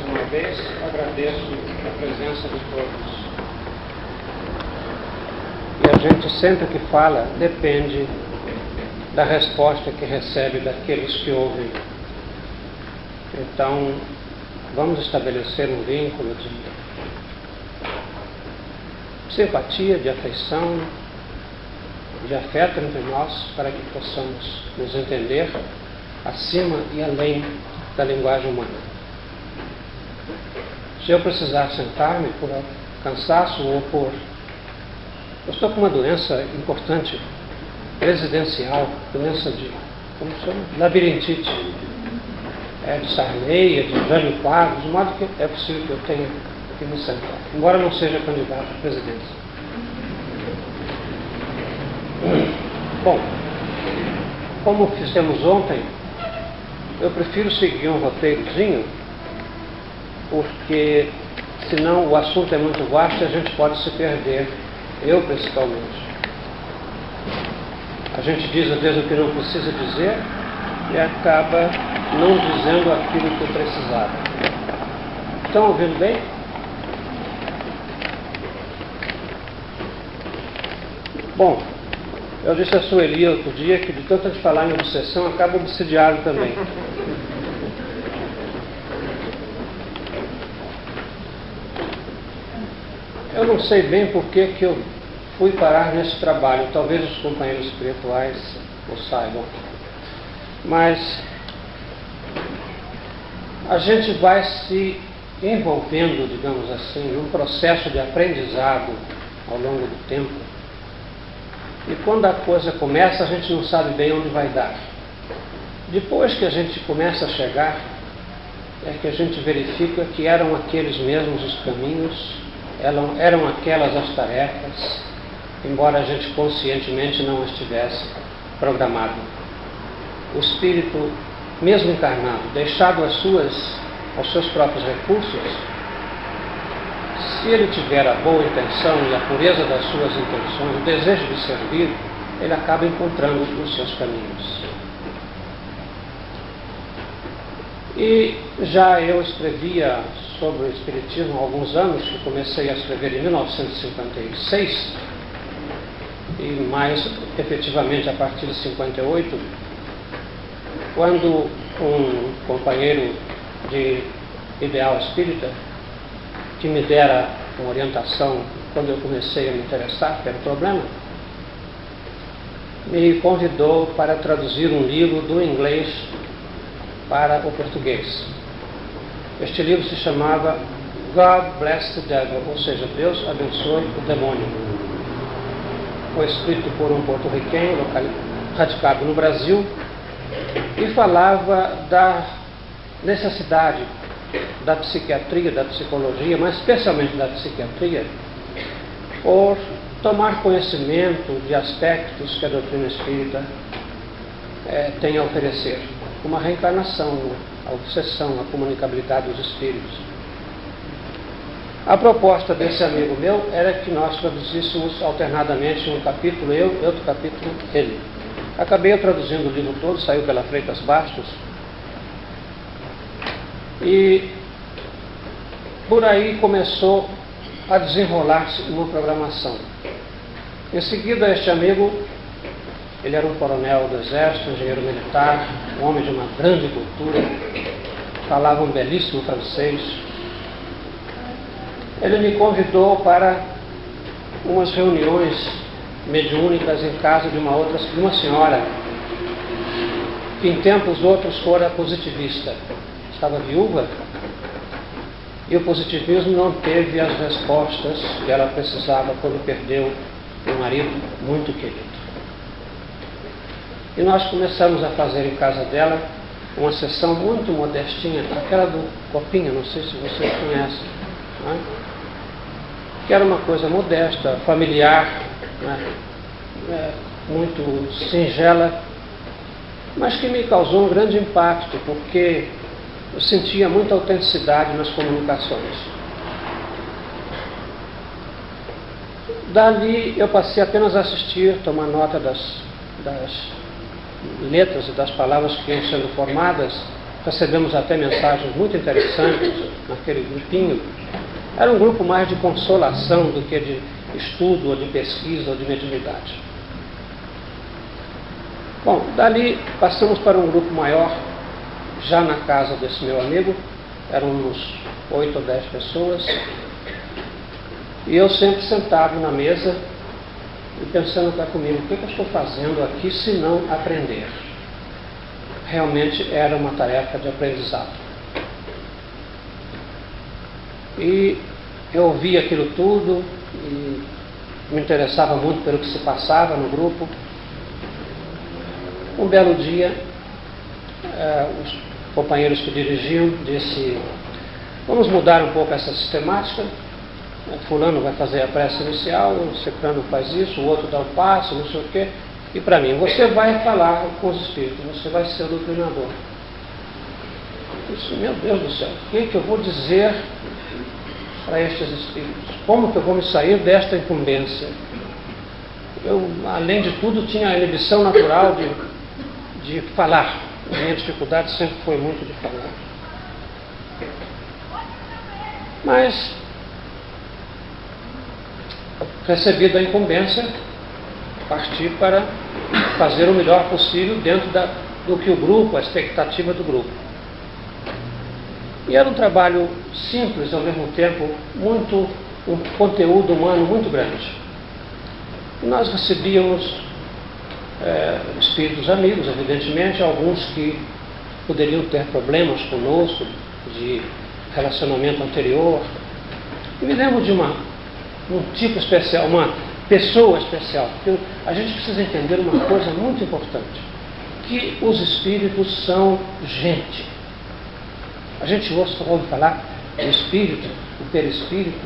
uma vez, agradeço a presença de todos. E a gente sempre que fala depende da resposta que recebe daqueles que ouvem. Então, vamos estabelecer um vínculo de simpatia, de afeição, de afeto entre nós, para que possamos nos entender acima e além da linguagem humana. Se eu precisar sentar-me por cansaço ou por... Eu estou com uma doença importante, residencial, doença de, como se chama? Labirintite. De sarneia, de Jânio Quadros, de modo que é possível que eu tenha que me sentar, embora não seja candidato à presidência. Bom, como fizemos ontem, eu prefiro seguir um roteirozinho, porque senão o assunto é muito vasto e a gente pode se perder, eu principalmente. A gente diz às vezes o que não precisa dizer e acaba não dizendo aquilo que precisava. Estão ouvindo bem? Bom, eu disse a Sueli outro dia que de tanto de falar em obsessão acaba obsidiado também. Eu não sei bem por que eu fui parar nesse trabalho, talvez os companheiros espirituais o saibam. Mas a gente vai se envolvendo, digamos assim, num processo de aprendizado ao longo do tempo. E quando a coisa começa, a gente não sabe bem onde vai dar. Depois que a gente começa a chegar, é que a gente verifica que eram aqueles mesmos os caminhos, eram aquelas as tarefas, embora a gente conscientemente não estivesse programado. O espírito, mesmo encarnado, deixado aos seus próprios recursos, se ele tiver a boa intenção e a pureza das suas intenções, o desejo de servir, ele acaba encontrando os seus caminhos. E já eu escrevia sobre o Espiritismo há alguns anos, que comecei a escrever em 1956, e mais efetivamente a partir de 58, quando um companheiro de ideal espírita, que me dera uma orientação quando eu comecei a me interessar pelo problema, me convidou para traduzir um livro do inglês para o português. Este livro se chamava God Bless the Devil, ou seja, Deus abençoe o demônio. Foi escrito por um porto-riquenho radicado no Brasil e falava da necessidade da psiquiatria, da psicologia, mas especialmente da psiquiatria, por tomar conhecimento de aspectos que a doutrina espírita tem a oferecer, como a reencarnação, a obsessão, a comunicabilidade dos espíritos. A proposta desse amigo meu era que nós traduzíssemos alternadamente um capítulo eu e outro capítulo ele. Acabei traduzindo o livro todo, saiu pela Freitas Bastos, e por aí começou a desenrolar-se uma programação. Em seguida, este amigo, ele era um coronel do Exército, engenheiro militar, um homem de uma grande cultura, falava um belíssimo francês. Ele me convidou para umas reuniões mediúnicas em casa de uma senhora, que em tempos outros fora positivista. Estava viúva e o positivismo não teve as respostas que ela precisava quando perdeu um marido muito querido. E nós começamos a fazer em casa dela uma sessão muito modestinha, aquela do copinho, não sei se vocês conhecem, né? Que era uma coisa modesta, familiar, né? Muito singela, mas que me causou um grande impacto, porque eu sentia muita autenticidade nas comunicações. Dali eu passei apenas a assistir, tomar nota das letras e das palavras que iam sendo formadas, recebemos até mensagens muito interessantes naquele grupinho. Era um grupo mais de consolação do que de estudo, ou de pesquisa, ou de mediunidade. Bom, dali passamos para um grupo maior, já na casa desse meu amigo, eram uns 8 ou 10 pessoas, e eu sempre sentado na mesa e pensando para comigo, o que eu estou fazendo aqui se não aprender? Realmente era uma tarefa de aprendizado. E eu ouvia aquilo tudo e me interessava muito pelo que se passava no grupo. Um belo dia, os companheiros que dirigiam disse, vamos mudar um pouco essa sistemática. Fulano vai fazer a prece inicial, o ciclano faz isso, o outro dá um passo, não sei o quê. E para mim, você vai falar com os espíritos, você vai ser o doutrinador. Eu disse, meu Deus do céu, o que eu vou dizer para estes espíritos? Como que eu vou me sair desta incumbência? Eu, além de tudo, tinha a inibição natural de falar. A minha dificuldade sempre foi muito de falar. Mas, recebida a incumbência, parti para fazer o melhor possível dentro do que o grupo, a expectativa do grupo. E era um trabalho simples, ao mesmo tempo, um conteúdo humano muito grande. E nós recebíamos espíritos amigos, evidentemente, alguns que poderiam ter problemas conosco, de relacionamento anterior. E me lembro de um tipo especial, uma pessoa especial, porque a gente precisa entender uma coisa muito importante, que os espíritos são gente. A gente ouve falar do espírito, do perispírito,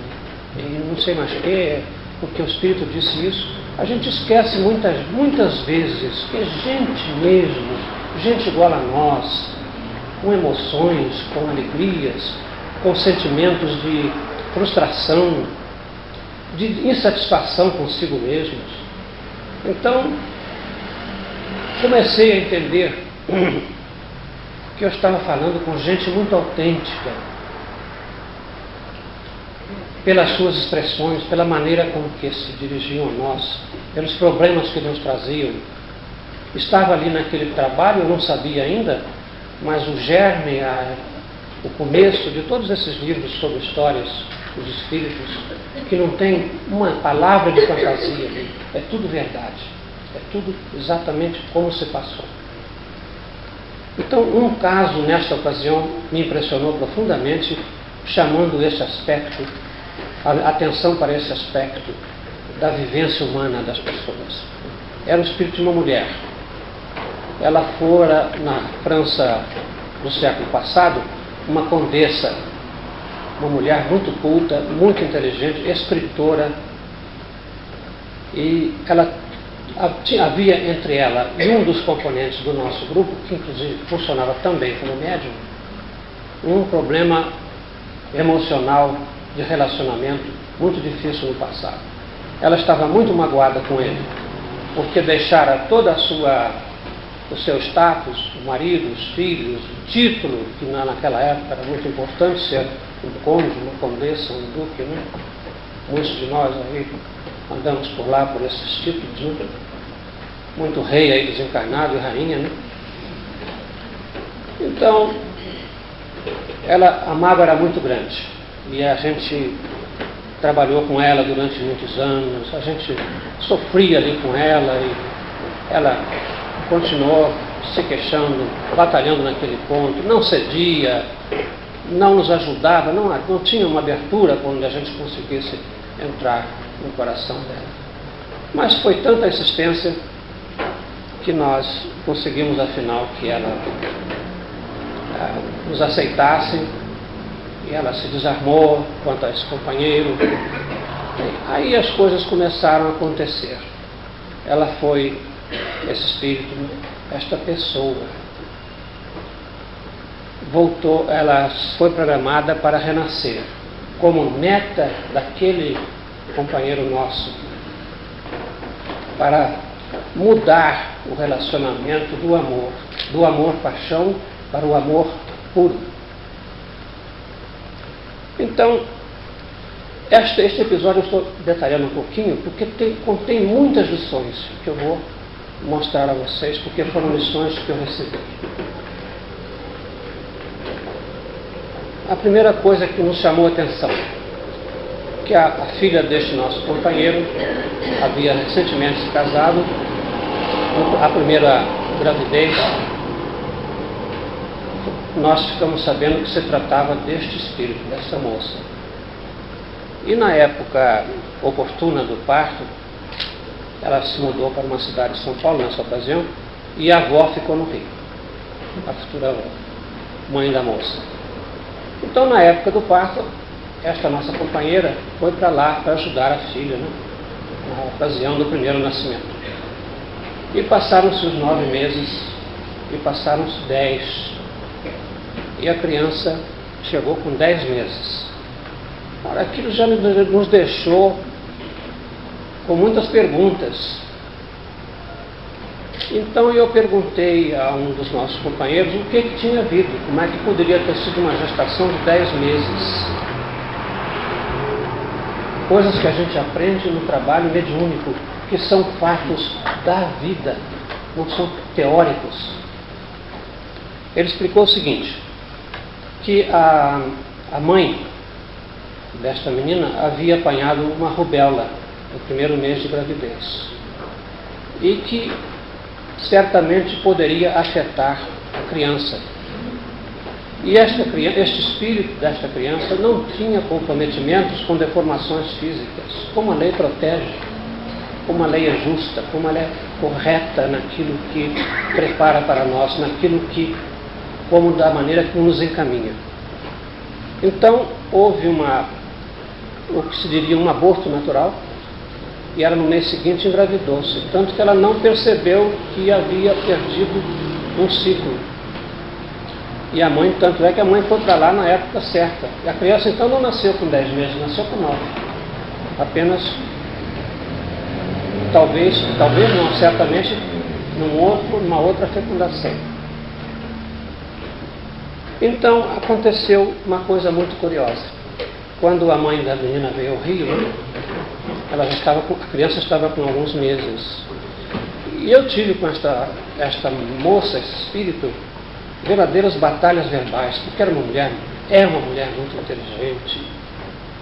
e não sei mais o que, porque o espírito disse isso. A gente esquece muitas vezes que é gente mesmo, gente igual a nós, com emoções, com alegrias, com sentimentos de frustração, de insatisfação consigo mesmos. Então, comecei a entender que eu estava falando com gente muito autêntica, pelas suas expressões, pela maneira com que se dirigiam a nós, pelos problemas que nos traziam. Estava ali naquele trabalho, eu não sabia ainda, mas o germe, o começo de todos esses livros sobre histórias dos espíritos, que não tem uma palavra de fantasia ali, é tudo verdade, é tudo exatamente como se passou. Então, um caso nesta ocasião me impressionou profundamente, chamando esse aspecto, a atenção para esse aspecto da vivência humana das pessoas. Era o espírito de uma mulher. Ela fora, na França do século passado, uma condessa, uma mulher muito culta, muito inteligente, escritora, e havia entre ela e um dos componentes do nosso grupo, que inclusive funcionava também como médium, um problema emocional de relacionamento muito difícil no passado. Ela estava muito magoada com ele, porque deixara toda o seu status, o marido, os filhos, o título, que naquela época era muito importante, ser um conde, uma condessa, um duque, né? Muitos de nós aí andamos por lá por esses títulos, né? Muito rei aí desencarnado e rainha, né? Então, a mágoa era muito grande. E a gente trabalhou com ela durante muitos anos, a gente sofria ali com ela, e ela continuou se queixando, batalhando naquele ponto, não cedia, não nos ajudava, não tinha uma abertura onde a gente conseguisse entrar no coração dela. Mas foi tanta insistência que nós conseguimos, afinal, que ela nos aceitasse, e ela se desarmou quanto a esse companheiro. Aí as coisas começaram a acontecer. Ela foi, esse espírito, esta pessoa, voltou, ela foi programada para renascer, como meta daquele companheiro nosso, para mudar o relacionamento do amor paixão, para o amor puro. Então, este episódio eu estou detalhando um pouquinho, porque contém muitas lições que eu vou mostrar a vocês, porque foram lições que eu recebi. A primeira coisa que nos chamou a atenção, que a filha deste nosso companheiro havia recentemente se casado, a primeira gravidez, nós ficamos sabendo que se tratava deste espírito, dessa moça. E na época oportuna do parto, ela se mudou para uma cidade de São Paulo nessa ocasião, e a avó ficou no Rio, a futura avó, mãe da moça. Então, na época do parto, esta nossa companheira foi para lá para ajudar a filha, né, na ocasião do primeiro nascimento. E passaram-se os 9 meses, e passaram-se 10. E a criança chegou com 10 meses. Ora, aquilo já nos deixou com muitas perguntas. Então eu perguntei a um dos nossos companheiros o que tinha havido, como é que poderia ter sido uma gestação de 10 meses. Coisas que a gente aprende no trabalho mediúnico, que são fatos da vida, não são teóricos. Ele explicou o seguinte, que a mãe desta menina havia apanhado uma rubéola no primeiro mês de gravidez e que certamente poderia afetar a criança. E este espírito desta criança não tinha comprometimentos com deformações físicas, como a lei protege, como a lei é justa, como ela é correta naquilo que prepara para nós, como da maneira que nos encaminha. Então, houve o que se diria um aborto natural, e ela no mês seguinte engravidou-se, tanto que ela não percebeu que havia perdido um ciclo. E a mãe, tanto é que a mãe foi para lá na época certa. E a criança então não nasceu com 10 meses, nasceu com 9. Apenas, talvez não, certamente, numa outra fecundação. Então, aconteceu uma coisa muito curiosa. Quando a mãe da menina veio ao Rio, a criança estava com alguns meses. E eu tive com esta moça, esse espírito, verdadeiras batalhas verbais, porque é uma mulher muito inteligente,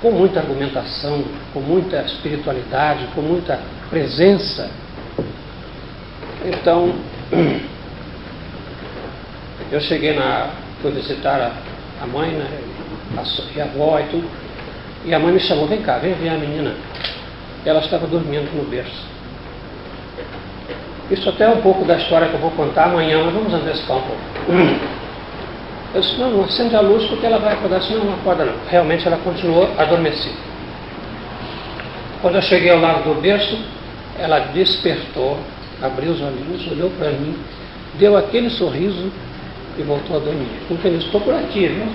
com muita argumentação, com muita espiritualidade, com muita presença. Então, eu fui visitar a mãe, né, e a avó e tudo, e a mãe me chamou, vem cá, vem ver a menina. Ela estava dormindo no berço. Isso até é um pouco da história que eu vou contar amanhã, mas vamos antecipar um pouco. Eu disse, não acende a luz porque ela vai acordar. Assim, não acorda não. Realmente ela continuou adormecida. Quando eu cheguei ao lado do berço, ela despertou, abriu os olhinhos, olhou para mim, deu aquele sorriso e voltou a dormir. Porque eu estou por aqui, viu?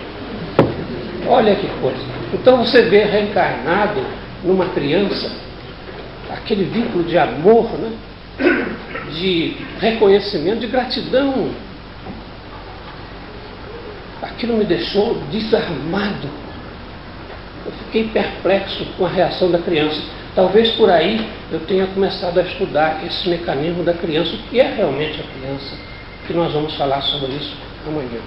Olha que coisa. Então você vê reencarnado numa criança aquele vínculo de amor, né? De reconhecimento, de gratidão. Aquilo me deixou desarmado. Eu fiquei perplexo com a reação da criança. Talvez por aí eu tenha começado a estudar esse mecanismo da criança, o que é realmente a criança, que nós vamos falar sobre isso amanhã.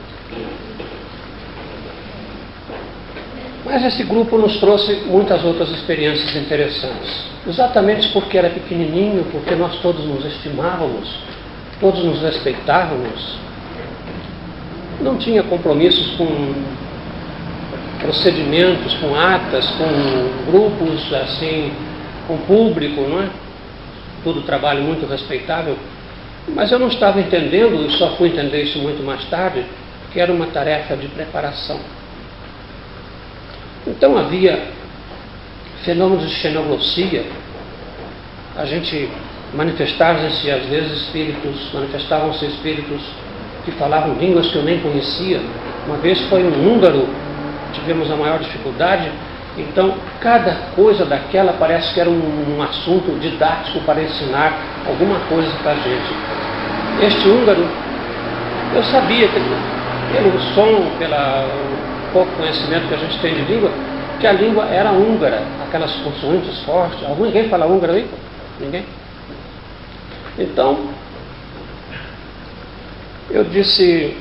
Mas esse grupo nos trouxe muitas outras experiências interessantes. Exatamente porque era pequenininho, porque nós todos nos estimávamos, todos nos respeitávamos. Não tinha compromissos com procedimentos, com atas, com grupos, assim, com público, não é? Tudo trabalho muito respeitável. Mas eu não estava entendendo, e só fui entender isso muito mais tarde, que era uma tarefa de preparação. Então havia fenômenos de xenoglossia. A gente manifestavam-se às vezes espíritos que falavam línguas que eu nem conhecia. Uma vez foi um húngaro, tivemos a maior dificuldade, então cada coisa daquela parece que era um assunto didático para ensinar alguma coisa para a gente. Este húngaro, eu sabia que pelo som, pelo pouco conhecimento que a gente tem de língua, que a língua era húngara, aquelas consoantes fortes. Ninguém fala húngaro aí? Ninguém? Então, eu disse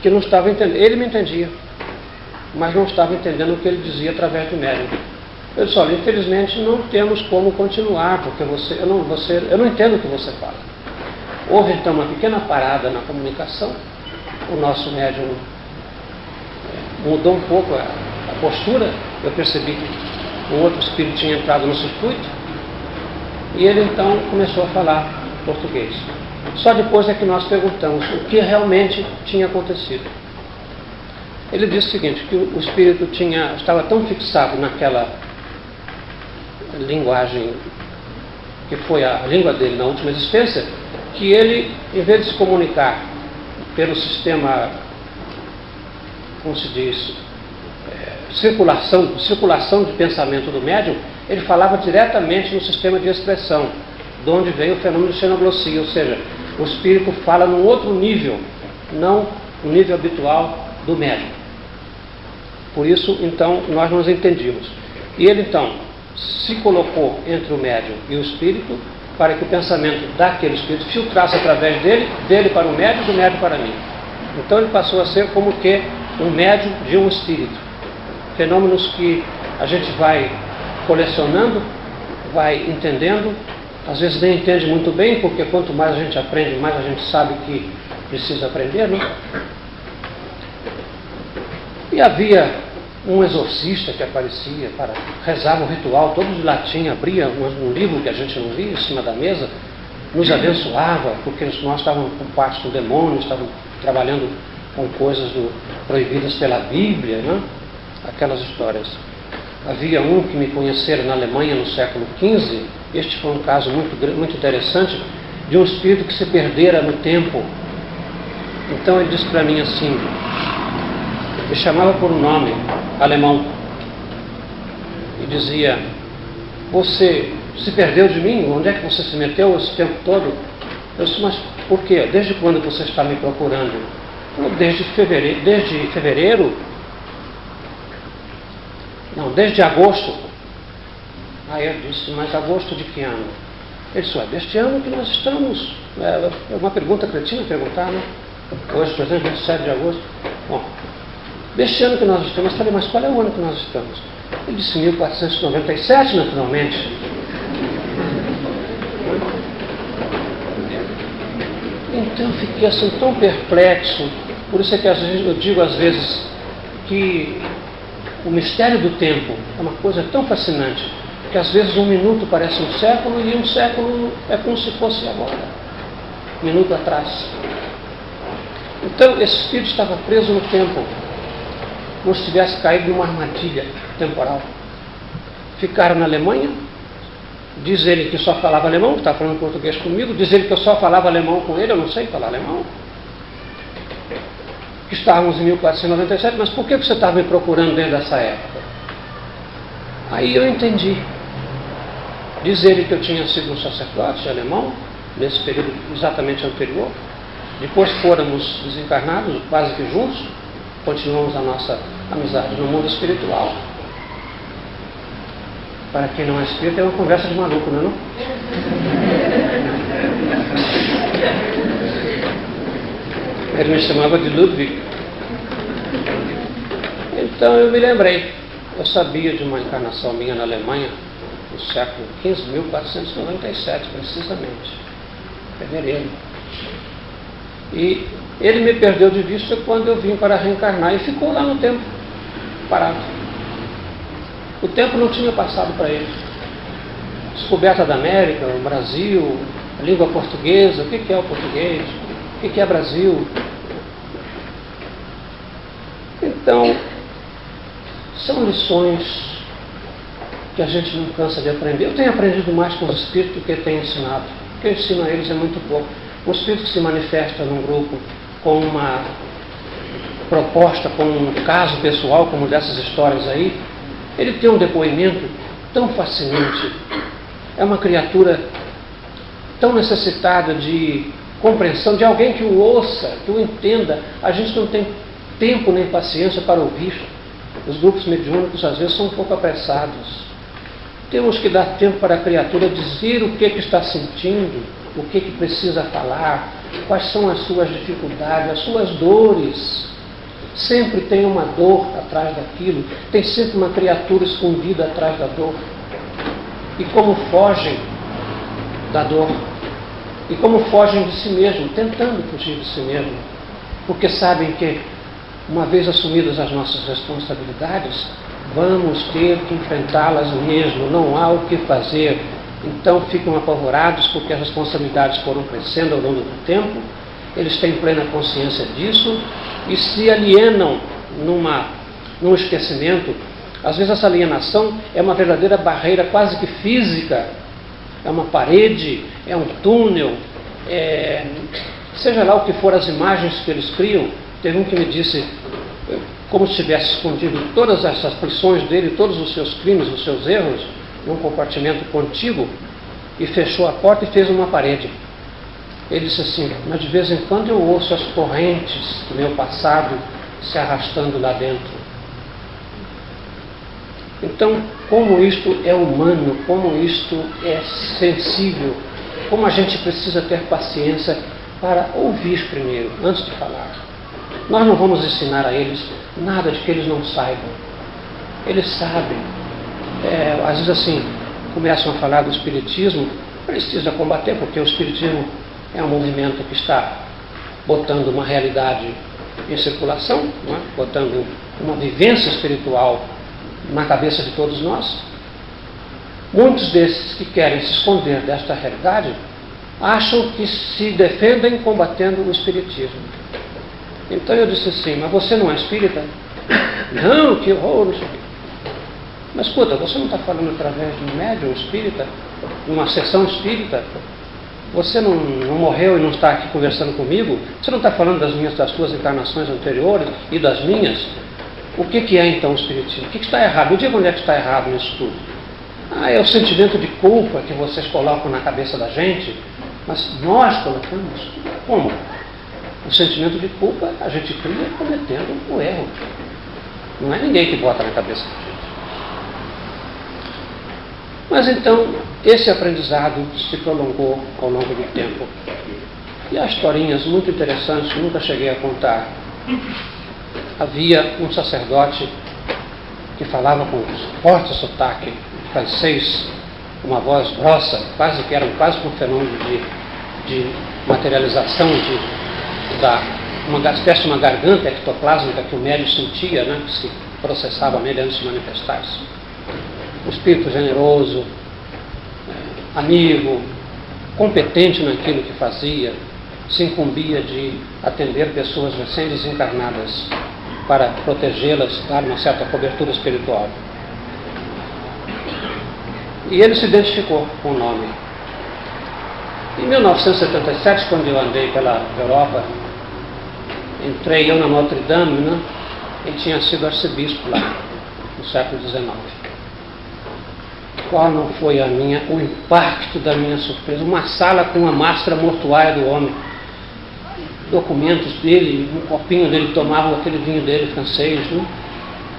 que não estava entendendo. Ele me entendia, mas não estava entendendo o que ele dizia através do médium. Eu disse, olha, infelizmente não temos como continuar, porque eu não entendo o que você fala. Houve então uma pequena parada na comunicação, o nosso médium mudou um pouco a postura, eu percebi que um outro espírito tinha entrado no circuito, e ele então começou a falar português. Só depois é que nós perguntamos o que realmente tinha acontecido. Ele disse o seguinte, que o espírito estava tão fixado naquela linguagem que foi a língua dele na última existência, que ele, em vez de se comunicar pelo sistema, como se diz, circulação de pensamento do médium, ele falava diretamente no sistema de expressão, de onde veio o fenômeno de xenoglossia, ou seja, o espírito fala num outro nível, não no nível habitual do médium. Por isso, então, nós nos entendíamos. E ele, então, se colocou entre o médium e o espírito, para que o pensamento daquele espírito filtrasse através dele para o médium, do médium para mim. Então ele passou a ser como que um médium de um espírito. Fenômenos que a gente vai colecionando, vai entendendo, às vezes nem entende muito bem, porque quanto mais a gente aprende, mais a gente sabe que precisa aprender, né? E havia um exorcista que aparecia, rezava um ritual todo de latim, abria um livro que a gente não via em cima da mesa, nos abençoava, porque nós estávamos com parte do demônio, estávamos trabalhando com coisas proibidas pela Bíblia, né? Aquelas histórias. Havia um que me conheceram na Alemanha no século XV, este foi um caso muito interessante, de um espírito que se perdera no tempo. Então ele disse para mim assim, me chamava por um nome alemão e dizia, você se perdeu de mim? Onde é que você se meteu esse tempo todo? Eu disse, mas por quê? Desde quando você está me procurando? Desde fevereiro? Não, desde agosto. Aí eu disse, mas agosto de que ano? Ele disse, deste ano que nós estamos. É uma pergunta cretina perguntar, né? Hoje, por exemplo, 27 de agosto. Bom, deste ano que nós estamos, eu falei, mas qual é o ano que nós estamos? Ele disse 1497, naturalmente. Então eu fiquei assim tão perplexo. Por isso é que eu digo às vezes que o mistério do tempo é uma coisa tão fascinante, que às vezes um minuto parece um século e um século é como se fosse agora, um minuto atrás. Então esse espírito estava preso no tempo, como se tivesse caído numa armadilha temporal. Ficaram na Alemanha, diz ele que só falava alemão, está falando português comigo, diz ele que eu só falava alemão com ele, eu não sei falar alemão. Estávamos em 1497, mas por que você estava me procurando desde essa época? Aí eu entendi. Diz ele que eu tinha sido um sacerdote alemão, nesse período exatamente anterior. Depois fôramos desencarnados, quase que juntos, continuamos a nossa amizade no mundo espiritual. Para quem não é espírita, é uma conversa de maluco, não é não? Ele me chamava de Ludwig. Então eu me lembrei. Eu sabia de uma encarnação minha na Alemanha, no século XV, 1497, precisamente. Fevereiro. E ele me perdeu de vista quando eu vim para reencarnar e ficou lá no tempo, parado. O tempo não tinha passado para ele. Descoberta da América, o Brasil, a língua portuguesa, o que é o português, o que é Brasil. Então, são lições que a gente não cansa de aprender. Eu tenho aprendido mais com os espíritos do que tenho ensinado. O que eu ensino a eles é muito pouco. O espírito que se manifesta num grupo com uma proposta, com um caso pessoal, como dessas histórias aí, ele tem um depoimento tão fascinante. É uma criatura tão necessitada de compreensão, de alguém que o ouça, que o entenda. A gente não tem tempo nem paciência para ouvir. Os grupos mediúnicos às vezes são um pouco apressados. Temos que dar tempo para a criatura dizer o que está sentindo, o que precisa falar, quais são as suas dificuldades, as suas dores. Sempre tem uma dor atrás daquilo, tem sempre uma criatura escondida atrás da dor. E como fogem da dor, e como fogem de si mesmo, tentando fugir de si mesmo, porque sabem que, uma vez assumidas as nossas responsabilidades, vamos ter que enfrentá-las mesmo, não há o que fazer. Então ficam apavorados porque as responsabilidades foram crescendo ao longo do tempo, eles têm plena consciência disso e se alienam num esquecimento. Às vezes essa alienação é uma verdadeira barreira quase que física, é uma parede, é um túnel, seja lá o que for as imagens que eles criam. Teve um que me disse, como se tivesse escondido todas essas aflições dele, todos os seus crimes, os seus erros, num compartimento contíguo, e fechou a porta e fez uma parede. Ele disse assim, mas de vez em quando eu ouço as correntes do meu passado se arrastando lá dentro. Então, como isto é humano, como isto é sensível, como a gente precisa ter paciência para ouvir primeiro, antes de falar. Nós não vamos ensinar a eles nada de que eles não saibam. Eles sabem. Às vezes assim, começam a falar do espiritismo, precisa combater, porque o espiritismo é um movimento que está botando uma realidade em circulação, não é? Botando uma vivência espiritual na cabeça de todos nós. Muitos desses que querem se esconder desta realidade acham que se defendem combatendo o espiritismo. Então eu disse assim, mas você não é espírita? Não, que horror, não sei o quê. Mas escuta, você não está falando através de um médium espírita, de uma sessão espírita? Você não morreu e não está aqui conversando comigo? Você não está falando das suas encarnações anteriores e das minhas? O que é então o espiritismo? O que está errado? Me diga onde é que está errado nisso tudo. É o sentimento de culpa que vocês colocam na cabeça da gente, mas nós colocamos. Como? O sentimento de culpa a gente cria cometendo o erro. Não é ninguém que bota na cabeça da gente. Mas então, esse aprendizado se prolongou ao longo do tempo. E há historinhas muito interessantes que nunca cheguei a contar. Havia um sacerdote que falava com forte sotaque francês, uma voz grossa, quase um fenômeno de materialização uma espécie de uma garganta ectoplásmica que o médium sentia, né, que se processava nele antes de manifestar-se. Um espírito generoso, amigo, competente naquilo que fazia, se incumbia de atender pessoas recém-desencarnadas para protegê-las, dar uma certa cobertura espiritual. E ele se identificou com o nome. Em 1977, quando eu andei pela Europa, entrei eu na Notre Dame, né? Ele tinha sido arcebispo lá, no século XIX. Qual não foi o impacto da minha surpresa? Uma sala com uma máscara mortuária do homem. Documentos dele, um copinho dele, tomava aquele vinho dele francês. Né?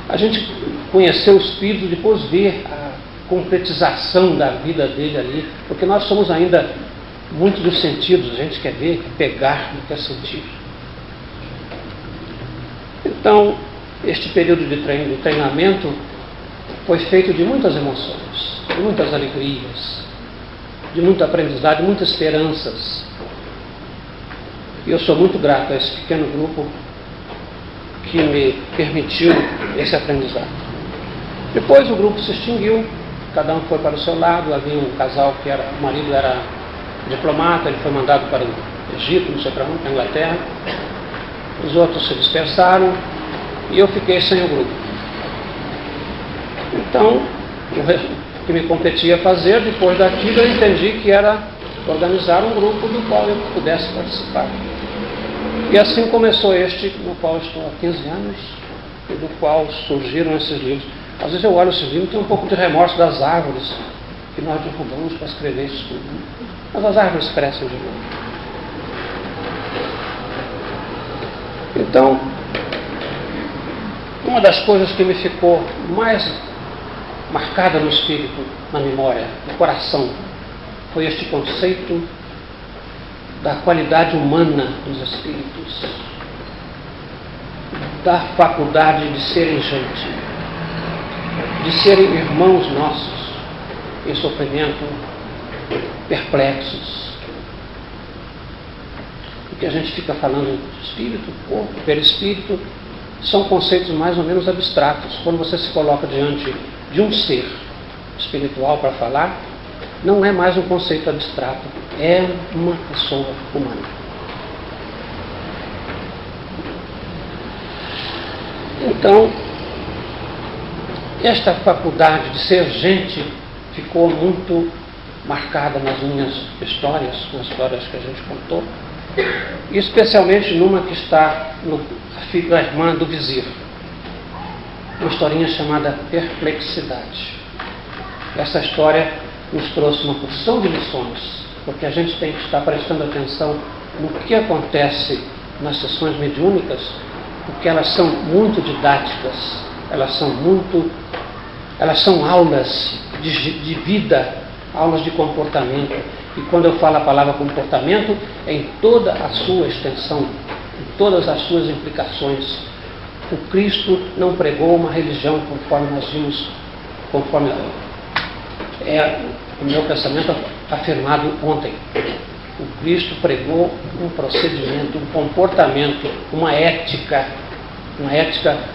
A gente conheceu o espírito, depois ver a concretização da vida dele ali, porque nós somos ainda muito dos sentidos, a gente quer ver, quer pegar, não quer sentir. Então, este período de treinamento foi feito de muitas emoções, de muitas alegrias, de muito aprendizado, de muitas esperanças. E eu sou muito grato a esse pequeno grupo que me permitiu esse aprendizado. Depois o grupo se extinguiu, cada um foi para o seu lado. Havia um casal que o marido era diplomata, ele foi mandado para o Egito, não sei para onde, para a Inglaterra. Os outros se dispersaram e eu fiquei sem o grupo. Então, o que me competia fazer, depois daquilo, eu entendi que era organizar um grupo do qual eu pudesse participar. E assim começou este, no qual estou há 15 anos, e do qual surgiram esses livros. Às vezes eu olho esses livros e tenho um pouco de remorso das árvores que nós derrubamos para escrever isso tudo. Mas as árvores crescem de novo. Então, uma das coisas que me ficou mais marcada no espírito, na memória, no coração, foi este conceito da qualidade humana dos espíritos, da faculdade de serem gente, de serem irmãos nossos em sofrimento, perplexos. O que a gente fica falando de espírito, corpo, perispírito, são conceitos mais ou menos abstratos. Quando você se coloca diante de um ser espiritual para falar, não é mais um conceito abstrato, é uma pessoa humana. Então, esta faculdade de ser gente ficou muito marcada nas minhas histórias, nas histórias que a gente contou, e especialmente numa que está no filho da irmã do vizir, uma historinha chamada Perplexidade. Essa história nos trouxe uma porção de lições, porque a gente tem que estar prestando atenção no que acontece nas sessões mediúnicas, porque elas são muito didáticas, elas são aulas de vida, aulas de comportamento. E quando eu falo a palavra comportamento, é em toda a sua extensão, em todas as suas implicações. O Cristo não pregou uma religião conforme nós vimos, conforme é o meu pensamento afirmado ontem. O Cristo pregou um procedimento, um comportamento, uma ética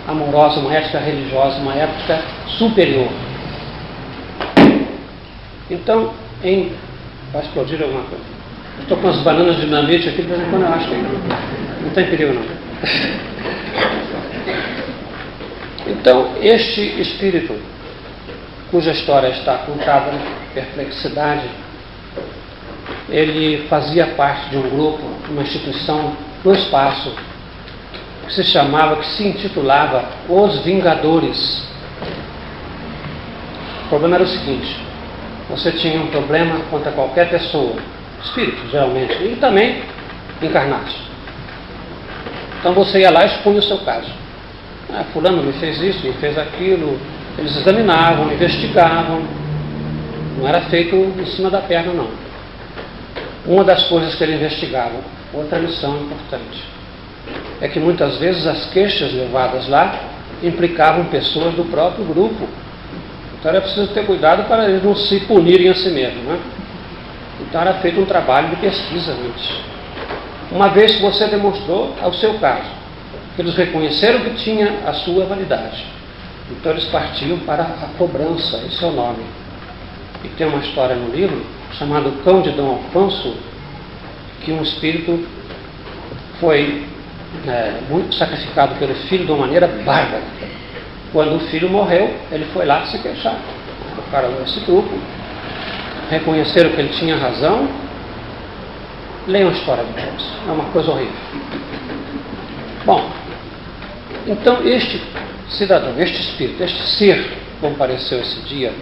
amorosa, uma ética religiosa, uma ética superior. Então, vai explodir alguma coisa. Estou com as bananas de dinamite aqui, de vez em quando eu acho que não tem perigo não. Então, este espírito, cuja história está contada na Perplexidade, ele fazia parte de um grupo, uma instituição no espaço, que se intitulava Os Vingadores. O problema era o seguinte: você tinha um problema contra qualquer pessoa, espírito geralmente, e também encarnados. Então você ia lá e expunha o seu caso. Fulano me fez isso, me fez aquilo. Eles examinavam, investigavam. Não era feito em cima da perna, não. Uma das coisas que eles investigavam, outra lição importante, é que muitas vezes as queixas levadas lá implicavam pessoas do próprio grupo. Então era preciso ter cuidado para eles não se punirem a si mesmos, né? Então era feito um trabalho de pesquisa antes. Uma vez que você demonstrou ao seu caso, eles reconheceram que tinha a sua validade, então eles partiam para a cobrança, esse é o nome. E tem uma história no livro chamada O Cão de Dom Afonso, que um espírito foi muito sacrificado pelo filho de uma maneira bárbara. Quando o filho morreu, ele foi lá se queixar. O cara desse grupo reconheceram que ele tinha razão. Leiam a história depois, é uma coisa horrível. Bom, então este cidadão, este espírito, este ser compareceu esse dia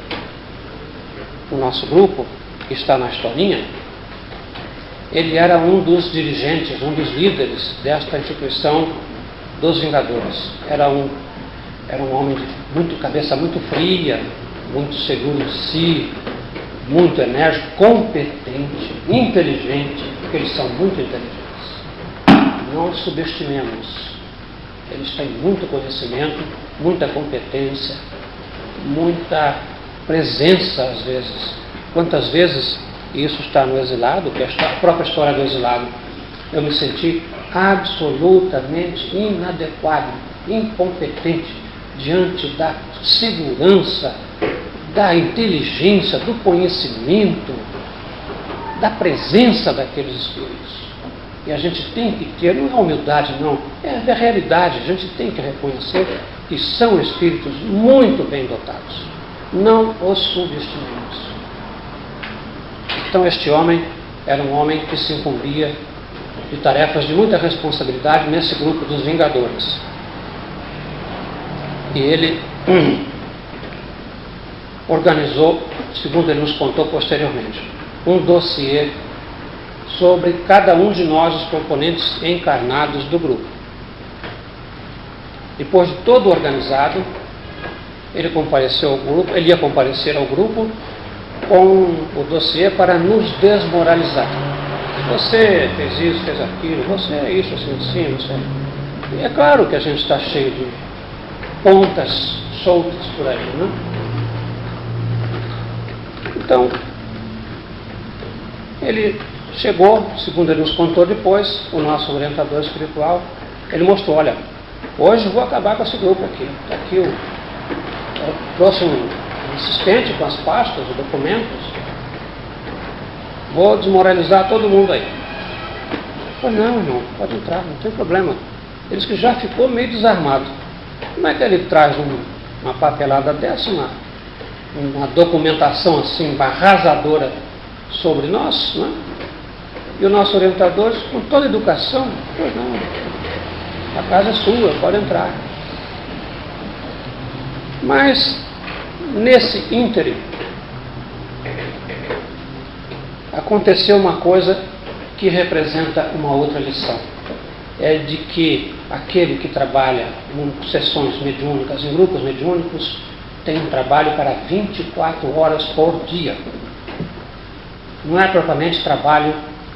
no nosso grupo, que está na historinha. Ele era um dos dirigentes, um dos líderes desta instituição dos Vingadores. Era um homem de cabeça muito fria, muito seguro de si, muito enérgico, competente, inteligente, porque eles são muito inteligentes. Não os subestimemos. Eles têm muito conhecimento, muita competência, muita presença às vezes. Quantas vezes, e isso está no Exilado, que é a própria história do Exilado, eu me senti absolutamente inadequado, incompetente diante da segurança, da inteligência, do conhecimento, da presença daqueles espíritos. E a gente tem que ter, não é humildade não, é a realidade, a gente tem que reconhecer que são espíritos muito bem dotados. Não os subestimemos. Então este homem era um homem que se incumbia de tarefas de muita responsabilidade nesse grupo dos Vingadores. E ele organizou, segundo ele nos contou posteriormente, um dossiê sobre cada um de nós, os componentes encarnados do grupo. Depois de todo organizado, ele ia comparecer ao grupo com o dossiê para nos desmoralizar. Você fez isso, fez aquilo, você é isso, assim, você... E é claro que a gente está cheio de pontas soltas por aí, né? Então, ele chegou, segundo ele nos contou depois, o nosso orientador espiritual, ele mostrou, olha, hoje eu vou acabar com esse grupo aqui. Está aqui eu trouxe um assistente com as pastas, os documentos, vou desmoralizar todo mundo aí. Falei, não, irmão, pode entrar, não tem problema. Ele disse que já ficou meio desarmado. Como é que ele traz uma papelada dessa, uma documentação assim, arrasadora sobre nós, né? E o nosso orientador, com toda a educação, pois não, a casa é sua, pode entrar. Mas, nesse ínterim, aconteceu uma coisa que representa uma outra lição. É de que aquele que trabalha em sessões mediúnicas, em grupos mediúnicos, tem um trabalho para 24 horas por dia. Não é propriamente trabalho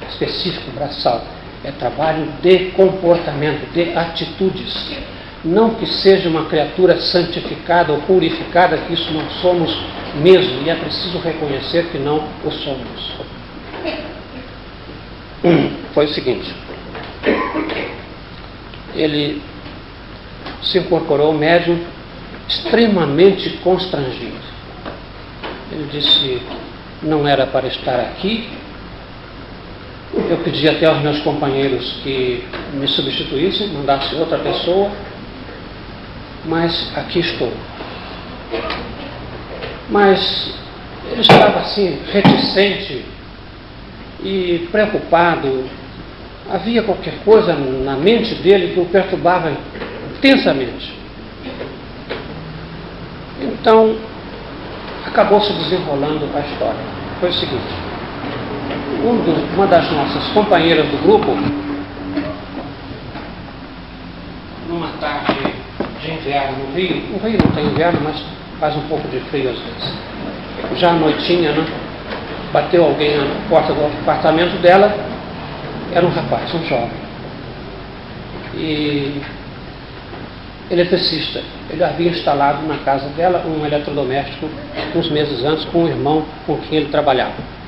específico, braçal. É trabalho de comportamento, de atitudes. Não que seja uma criatura santificada ou purificada, que isso não somos mesmo, e é preciso reconhecer que não o somos. Foi o seguinte, ele se incorporou médium extremamente constrangido. Ele disse, não era para estar aqui. Eu pedi até aos meus companheiros que me substituíssem, mandassem outra pessoa, mas aqui estou. Mas ele estava assim, reticente e preocupado. Havia qualquer coisa na mente dele que o perturbava intensamente. Então, acabou se desenrolando a história. Foi o seguinte, uma das nossas companheiras do grupo, numa tarde de inverno no Rio não tem inverno, mas faz um pouco de frio às vezes, já à noitinha, né? Bateu alguém na porta do apartamento dela, era um rapaz, um jovem, e eletricista. Ele havia instalado na casa dela um eletrodoméstico uns meses antes com o irmão com quem ele trabalhava.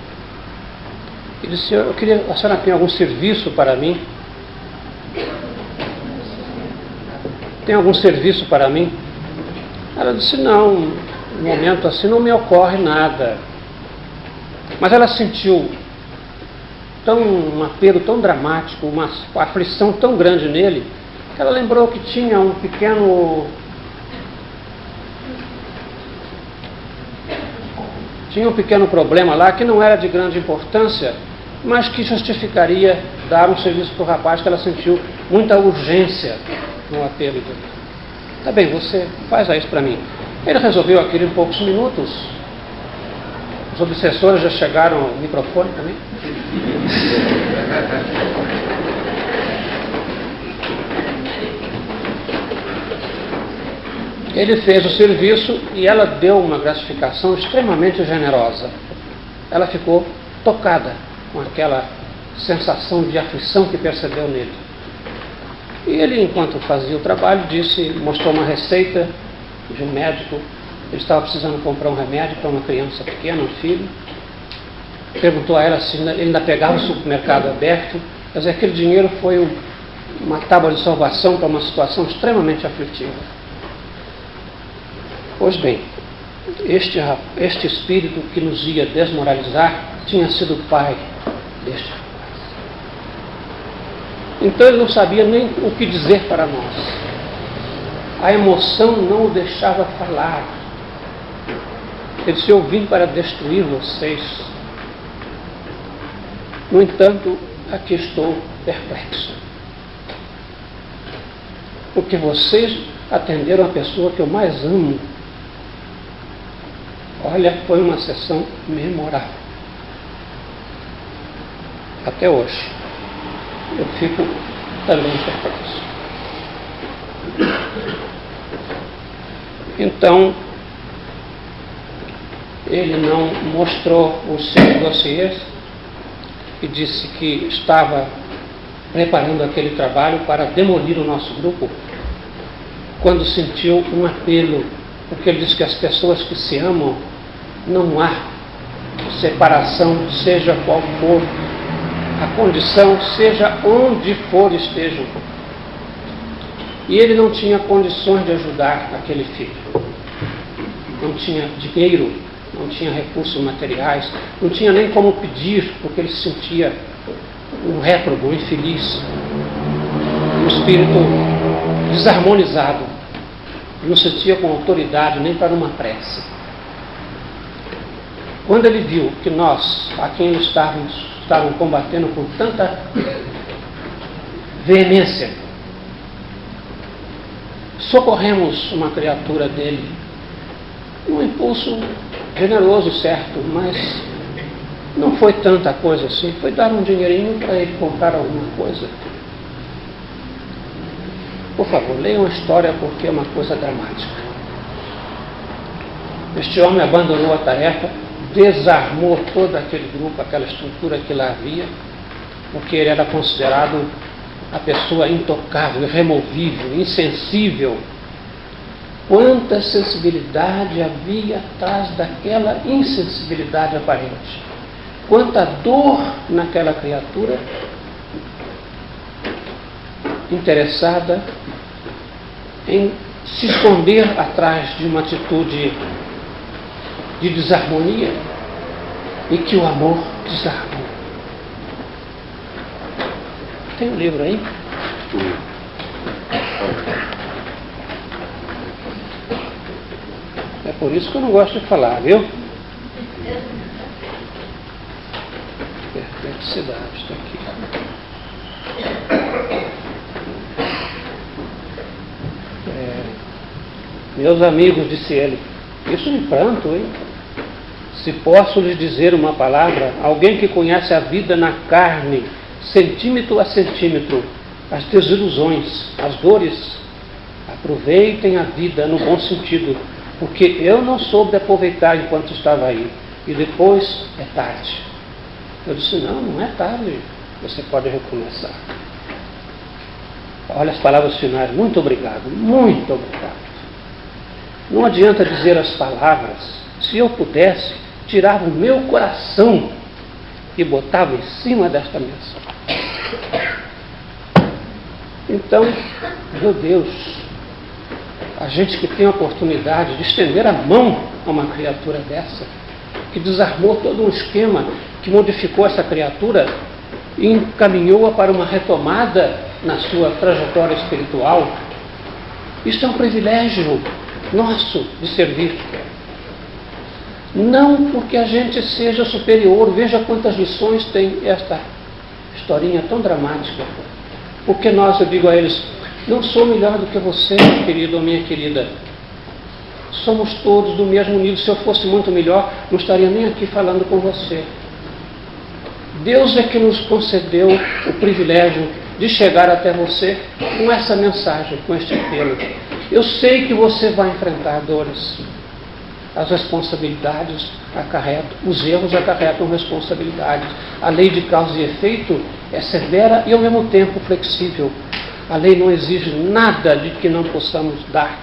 Ele disse, eu queria, a senhora tem algum serviço para mim? Tem algum serviço para mim? Ela disse, não, no momento assim não me ocorre nada. Mas ela sentiu um apelo tão dramático, uma aflição tão grande nele, que ela lembrou que tinha um pequeno problema lá, que não era de grande importância, mas que justificaria dar um serviço para o rapaz, que ela sentiu muita urgência no apelo dele. Tá bem, você faz isso para mim. Ele resolveu aquilo em poucos minutos. Os obsessores já chegaram ao microfone também. Ele fez o serviço e ela deu uma gratificação extremamente generosa. Ela ficou tocada com aquela sensação de aflição que percebeu nele. E ele, enquanto fazia o trabalho, mostrou uma receita de um médico. Ele estava precisando comprar um remédio para uma criança pequena, um filho. Perguntou a ela se ele ainda pegava o supermercado aberto. Quer dizer, aquele dinheiro foi uma tábua de salvação para uma situação extremamente aflitiva. Pois bem, este espírito que nos ia desmoralizar tinha sido o pai deste rapaz. Então ele não sabia nem o que dizer para nós. A emoção não o deixava falar. Ele disse, eu vim para destruir vocês. No entanto, aqui estou perplexo. Porque vocês atenderam a pessoa que eu mais amo. Olha, foi uma sessão memorável. Até hoje. Eu fico também perplexo. Então, ele não mostrou os seus dossiês e disse que estava preparando aquele trabalho para demolir o nosso grupo, quando sentiu um apelo, porque ele disse que as pessoas que se amam, não há separação, seja qual for a condição, seja onde for estejam. E ele não tinha condições de ajudar aquele filho. Não tinha dinheiro, não tinha recursos materiais, não tinha nem como pedir, porque ele se sentia um réprobo, um infeliz, um espírito desarmonizado. Não se sentia com autoridade nem para uma prece. Quando ele viu que nós, a quem estavam combatendo com tanta veemência, socorremos uma criatura dele, um impulso generoso, certo, mas não foi tanta coisa assim, foi dar um dinheirinho para ele comprar alguma coisa. Por favor, leiam a história porque é uma coisa dramática. Este homem abandonou a tarefa, desarmou todo aquele grupo, aquela estrutura que lá havia, porque ele era considerado a pessoa intocável, irremovível, insensível. Quanta sensibilidade havia atrás daquela insensibilidade aparente. Quanta dor naquela criatura interessada em se esconder atrás de uma atitude de desarmonia e que o amor desarmou. Tem um livro aí? É por isso que eu não gosto de falar, viu? Perplexidade, está aqui. Meus amigos, disse ele, isso em pranto, hein? Se posso lhes dizer uma palavra, alguém que conhece a vida na carne, centímetro a centímetro, as desilusões, as dores, aproveitem a vida no bom sentido, porque eu não soube aproveitar enquanto estava aí, e depois é tarde. Eu disse, não é tarde, você pode recomeçar. Olha as palavras finais, muito obrigado, muito obrigado. Não adianta dizer as palavras, se eu pudesse, tirava o meu coração e botava em cima desta mesa. Então, meu Deus, a gente que tem a oportunidade de estender a mão a uma criatura dessa, que desarmou todo um esquema, que modificou essa criatura e encaminhou-a para uma retomada na sua trajetória espiritual, isso é um privilégio nosso de servir. Não porque a gente seja superior, veja quantas lições tem esta historinha tão dramática. Porque nós, eu digo a eles, não sou melhor do que você, meu querido ou minha querida. Somos todos do mesmo nível. Se eu fosse muito melhor, não estaria nem aqui falando com você. Deus é que nos concedeu o privilégio de chegar até você com essa mensagem, com este apelo. Eu sei que você vai enfrentar dores. As responsabilidades acarretam, os erros acarretam responsabilidades. A lei de causa e efeito é severa e ao mesmo tempo flexível. A lei não exige nada de que não possamos dar.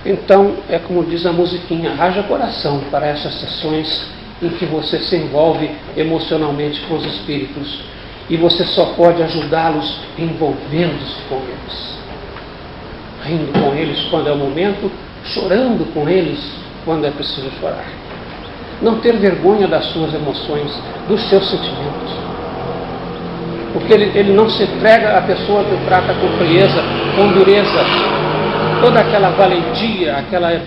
Então, é como diz a musiquinha, haja coração para essas sessões em que você se envolve emocionalmente com os espíritos. E você só pode ajudá-los envolvendo-se com eles. Rindo com eles quando é o momento, chorando com eles quando é preciso chorar. Não ter vergonha das suas emoções, dos seus sentimentos. Porque ele não se entrega à pessoa que o trata com frieza, com dureza. Toda aquela valentia, aquela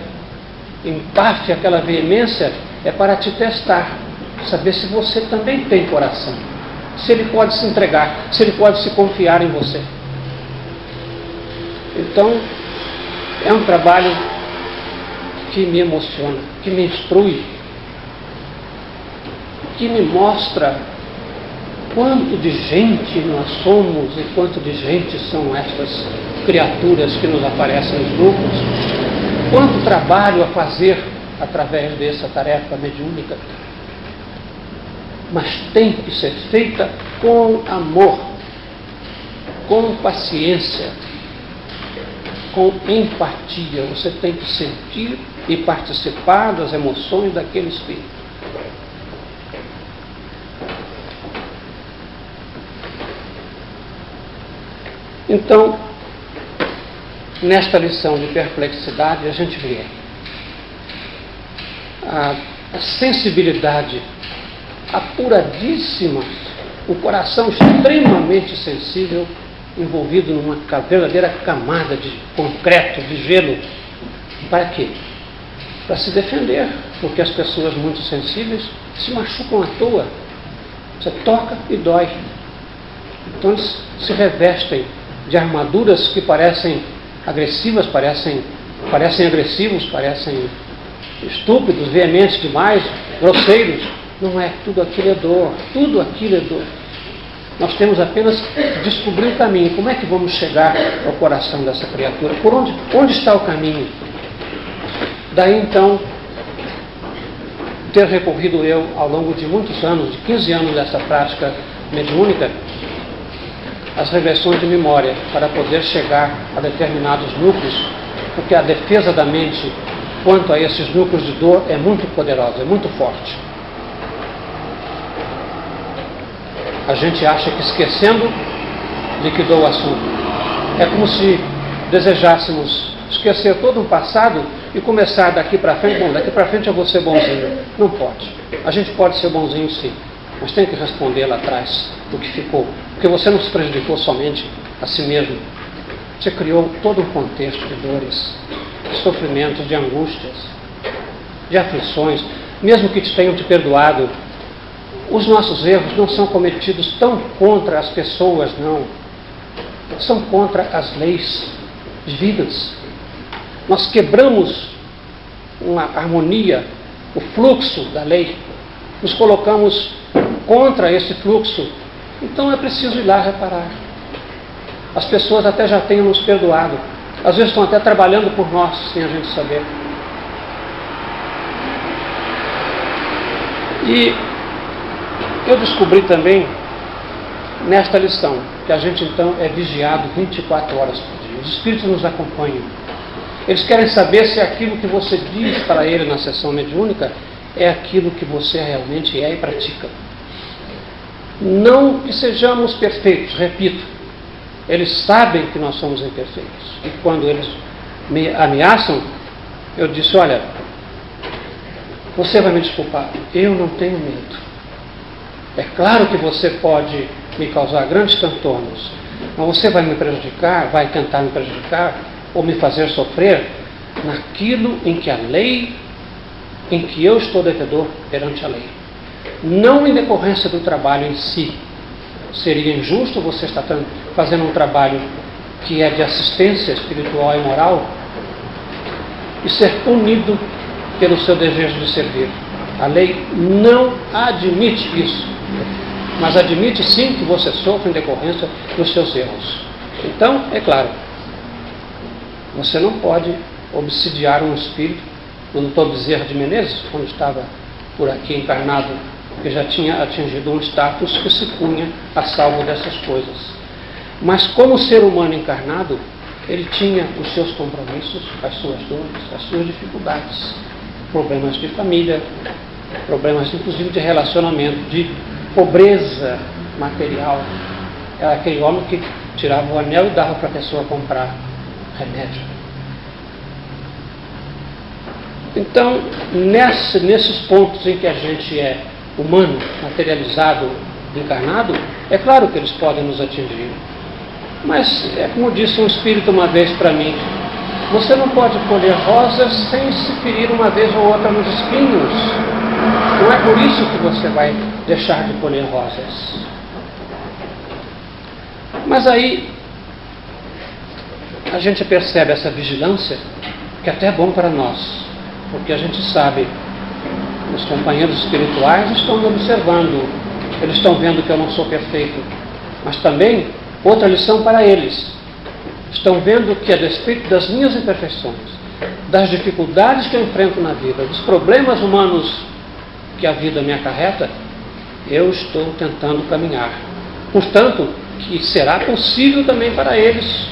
empáfia, aquela veemência é para te testar, saber se você também tem coração, se ele pode se entregar, se ele pode se confiar em você. Então, é um trabalho que me emociona, que me instrui, que me mostra quanto de gente nós somos e quanto de gente são estas criaturas que nos aparecem nos grupos, quanto trabalho a fazer através dessa tarefa mediúnica, mas tem que ser feita com amor, com paciência, com empatia. Você tem que sentir e participar das emoções daquele espírito. Então, nesta lição de perplexidade, a gente vê a sensibilidade apuradíssima, um coração extremamente sensível, envolvido numa verdadeira camada de concreto, de gelo. Para quê? Para se defender, porque as pessoas muito sensíveis se machucam à toa. Você toca e dói. Então eles se revestem de armaduras que parecem agressivas, parecem agressivos, parecem estúpidos, veementes demais, grosseiros. Não é, tudo aquilo é dor, tudo aquilo é dor. Nós temos apenas que descobrir o caminho. Como é que vamos chegar ao coração dessa criatura? Por onde está o caminho? Daí então, ter recorrido eu, ao longo de muitos anos, de 15 anos dessa prática mediúnica, as regressões de memória, para poder chegar a determinados núcleos, porque a defesa da mente quanto a esses núcleos de dor é muito poderosa, é muito forte. A gente acha que esquecendo liquidou o assunto. É como se desejássemos esquecer todo um passado e começar daqui para frente. Bom, daqui para frente eu vou ser bonzinho. Não pode. A gente pode ser bonzinho sim, mas tem que responder lá atrás do que ficou. Porque você não se prejudicou somente a si mesmo. Você criou todo um contexto de dores, de sofrimentos, de angústias, de aflições, mesmo que te tenham te perdoado. Os nossos erros não são cometidos tão contra as pessoas, não. São contra as leis divinas. Nós quebramos uma harmonia, o fluxo da lei. Nos colocamos contra esse fluxo. Então é preciso ir lá reparar. As pessoas até já tenham nos perdoado. Às vezes estão até trabalhando por nós, sem a gente saber. E eu descobri também, nesta lição, que a gente então é vigiado 24 horas por dia. Os espíritos nos acompanham. Eles querem saber se aquilo que você diz para ele na sessão mediúnica é aquilo que você realmente é e pratica. Não que sejamos perfeitos, repito. Eles sabem que nós somos imperfeitos. E quando eles me ameaçam, eu disse, olha, você vai me desculpar, eu não tenho medo. É claro que você pode me causar grandes transtornos, mas você vai me prejudicar, vai tentar me prejudicar ou me fazer sofrer naquilo em que a lei, em que eu estou devedor perante a lei. Não em decorrência do trabalho em si. Seria injusto você estar fazendo um trabalho que é de assistência espiritual e moral e ser punido pelo seu desejo de servir. A lei não admite isso, mas admite sim que você sofra em decorrência dos seus erros. Então, é claro, você não pode obsidiar um espírito. O doutor Bezerra de Menezes, quando estava por aqui encarnado, que já tinha atingido um status que se punha a salvo dessas coisas. Mas como ser humano encarnado, ele tinha os seus compromissos, as suas dores, as suas dificuldades, problemas de família, problemas inclusive de relacionamento, de pobreza material. Era aquele homem que tirava o anel e dava para a pessoa comprar remédio. Então, nesses pontos em que a gente é humano, materializado, encarnado, é claro que eles podem nos atingir. Mas, é como disse um espírito uma vez para mim, você não pode colher rosas sem se ferir uma vez ou outra nos espinhos. Não é por isso que você vai deixar de colher rosas. Mas aí, a gente percebe essa vigilância, que até é bom para nós, porque a gente sabe, os companheiros espirituais estão observando Eles estão vendo que eu não sou perfeito. Mas também, outra lição para eles. Estão vendo que, a despeito das minhas imperfeições, das dificuldades que eu enfrento na vida, dos problemas humanos que a vida me acarreta, eu estou tentando caminhar. Portanto, que será possível também para eles,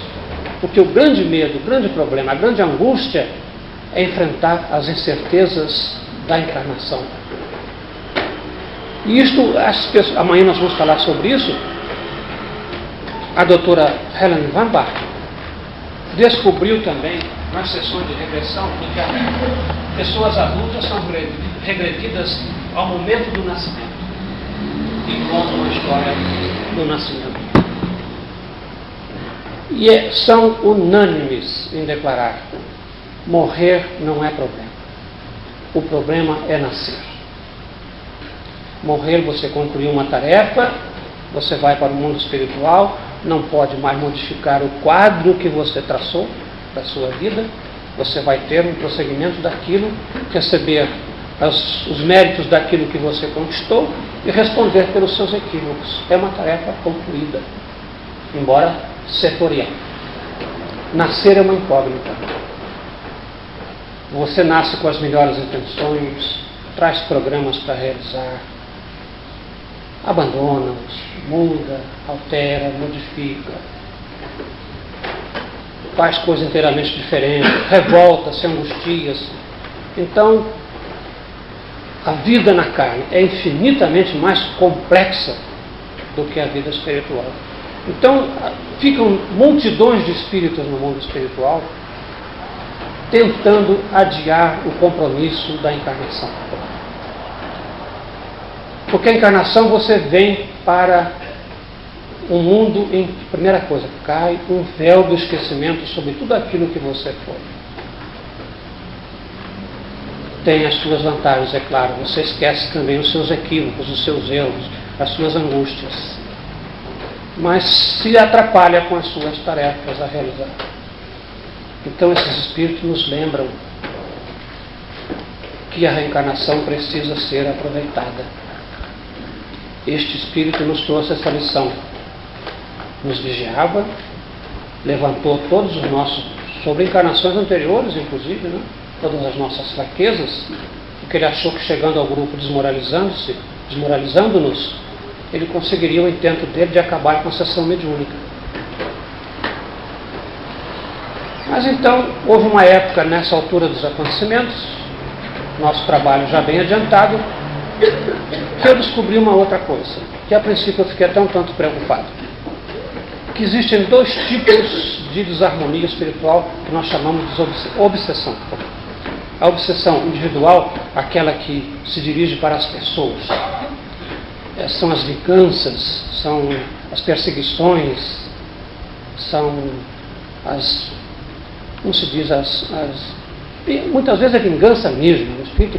porque o grande medo, o grande problema, a grande angústia é enfrentar as incertezas da encarnação. E isto, amanhã nós vamos falar sobre isso. A doutora Helen Van Bach descobriu também, nas sessões de regressão, que pessoas adultas são regredidas ao momento do nascimento. E contam a história do nascimento. E são unânimes em declarar: morrer não é problema. O problema é nascer. Morrer, você concluiu uma tarefa, você vai para o mundo espiritual, não pode mais modificar o quadro que você traçou da sua vida, você vai ter um prosseguimento daquilo, receber os méritos daquilo que você conquistou e responder pelos seus equívocos. É uma tarefa concluída, embora setorial. Nascer é uma incógnita. Você nasce com as melhores intenções, traz programas para realizar, abandona-os, muda, altera, modifica, faz coisas inteiramente diferentes, revolta-se, angustia-se. Então, a vida na carne é infinitamente mais complexa do que a vida espiritual. Então, ficam multidões de espíritos no mundo espiritual tentando adiar o compromisso da encarnação. Porque a encarnação você vem para um mundo em, primeira coisa, cai um véu do esquecimento sobre tudo aquilo que você foi. Tem as suas vantagens, é claro, você esquece também os seus equívocos, os seus erros, as suas angústias. Mas se atrapalha com as suas tarefas a realizar. Então esses espíritos nos lembram que a reencarnação precisa ser aproveitada. Este espírito nos trouxe essa lição. Nos vigiava, levantou todos os nossos, sobre encarnações anteriores, inclusive, né? Todas as nossas fraquezas, porque ele achou que chegando ao grupo desmoralizando-nos, ele conseguiria o intento dele de acabar com a sessão mediúnica. Mas então, houve uma época nessa altura dos acontecimentos, nosso trabalho já bem adiantado, que eu descobri uma outra coisa, que a princípio eu fiquei até um tanto preocupado. Que existem dois tipos de desarmonia espiritual que nós chamamos de obsessão. A obsessão individual, aquela que se dirige para as pessoas. São as vinganças, são as perseguições, são as, como se diz, muitas vezes é vingança mesmo. O espírito